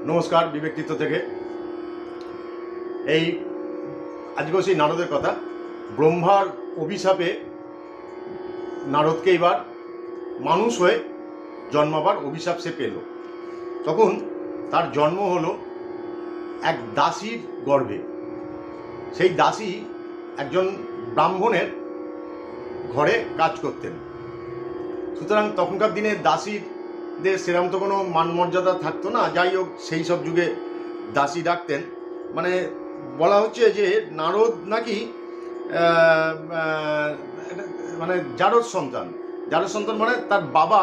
নমস্কার বিব্যক্তিত্ব থেকে। এই আজকেও সেই নারদের কথা। ব্রহ্মার অভিশাপে নারদকে এবার মানুষ হয়ে জন্মাবার অভিশাপ সে পেল। তখন তার জন্ম হলো এক দাসীর গর্ভে। সেই দাসী একজন ব্রাহ্মণের ঘরে কাজ করতেন। সুতরাং তখনকার দিনে দাসীদের সেরকম তো কোনো মান মর্যাদা থাকতো না। যাই হোক, সেই সব যুগে দাসী ডাকতেন। মানে বলা হচ্ছে যে নারদ নাকি মানে জারদ সন্তান। জারদ সন্তান মানে তার বাবা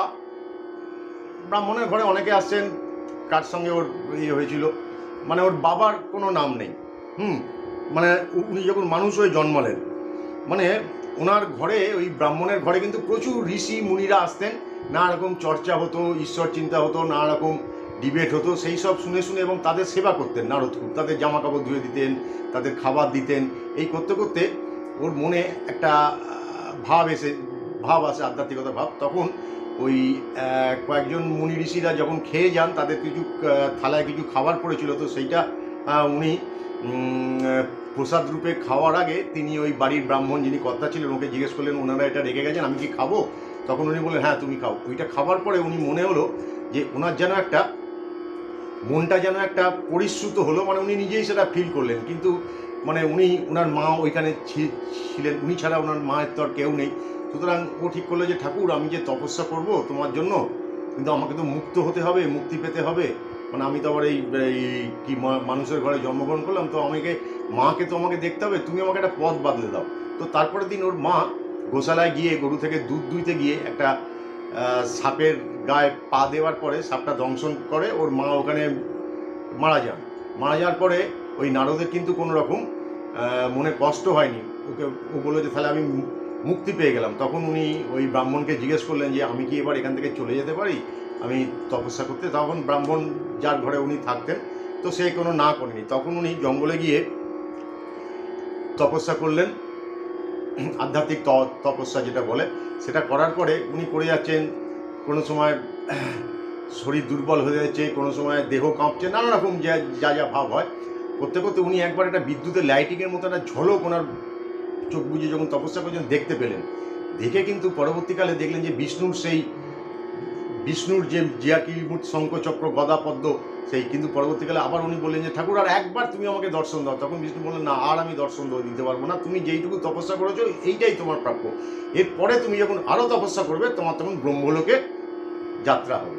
ব্রাহ্মণের ঘরে অনেকে আসছেন, কার সঙ্গে ওর ইয়ে হয়েছিল, মানে ওর বাবার কোনো নাম নেই। মানে উনি যখন মানুষ হয়ে জন্মালেন, মানে ওনার ঘরে, ওই ব্রাহ্মণের ঘরে কিন্তু প্রচুর ঋষি মুনিরা আসতেন। নানা রকম চর্চা হতো, ঈশ্বর চিন্তা হতো, নানা রকম ডিবেট হতো। সেই সব শুনে শুনে এবং তাদের সেবা করতেন নারদ খুব। তাদের জামা কাপড় ধুয়ে দিতেন, তাদের খাবার দিতেন। এই করতে করতে ওর মনে একটা ভাব আসে, আধ্যাত্মিকতা ভাব। তখন ওই কয়েকজন মুনি ঋষিরা যখন খেয়ে যান, তাদের কিছু থালায় কিছু খাবার পড়েছিল, তো সেইটা উনি প্রসাদ রূপে খাওয়ার আগে তিনি ওই বাড়ির ব্রাহ্মণ যিনি কর্তা ছিলেন ওকে জিজ্ঞেস করলেন, ওনারা এটা রেখে গেছেন, আমি কি খাবো? তখন উনি বললেন, হ্যাঁ তুমি খাও। ওইটা খাবার পরে উনি মনে হলো যে ওনার যেন একটা মনটা যেন একটা পরিশ্রুত হলো, মানে উনি নিজেই সেটা ফিল করলেন। কিন্তু মানে ওনার মা ওইখানে ছিলেন, উনি ছাড়া ওনার মায়ের তো আর কেউ নেই। সুতরাং ও ঠিক করলো যে ঠাকুর, আমি যে তপস্যা করব তোমার জন্য, কিন্তু আমাকে তো মুক্ত হতে হবে, মুক্তি পেতে হবে। মানে আমি তো আবার এই কি মানুষের ঘরে জন্মগ্রহণ করলাম, তো মাকে তো আমাকে দেখতে হবে, তুমি আমাকে একটা পথ বাদলে দাও। তো তারপরের দিন ওর মা গোশালায় গিয়ে গরু থেকে দুধ দুইতে গিয়ে একটা সাপের গায়ে পা দেওয়ার পরে সাপটা দংশন করে, ওর মা ওখানে মারা যাওয়ার পরে ওই নারদের কিন্তু কোনো রকম মনে কষ্ট হয়নি। ও বললো যে তাহলে আমি মুক্তি পেয়ে গেলাম। তখন উনি ওই ব্রাহ্মণকে জিজ্ঞেস করলেন যে আমি কি এবার এখান থেকে চলে যেতে পারি আমি তপস্যা করতে? তখন ব্রাহ্মণ, যার ঘরে উনি থাকতেন, তো সে কোনো না করেনি। তখন উনি জঙ্গলে গিয়ে তপস্যা করলেন, আধ্যাত্মিক তপস্যা যেটা বলে, সেটা করার পরে উনি করে যাচ্ছেন। কোনো সময় শরীর দুর্বল হয়ে যাচ্ছে, কোনো সময় দেহ কাঁপছে, নানা রকম যা যা ভাব হয়। করতে করতে উনি একবার একটা বিদ্যুতের লাইটিংয়ের মতো একটা ঝলক ওনার চোখ বুঝে যখন তপস্যা করছেন দেখতে পেলেন। দেখে কিন্তু পরবর্তীকালে দেখলেন যে বিষ্ণুর যে জিয়াকি মুঠ শঙ্খচক্র গদা পদ্ম, সেই কিন্তু পরবর্তীকালে আবার উনি বললেন যে ঠাকুর আর একবার তুমি আমাকে দর্শন দাও। তখন বিষ্ণু বললেন, না, আর আমি দর্শন দিতে পারবো না, তুমি যেইটুকু তপস্যা করেছো এইটাই তোমার প্রাপ্য। এরপরে তুমি যখন আরও তপস্যা করবে তোমার তখন ব্রহ্মলোকে যাত্রা হবে।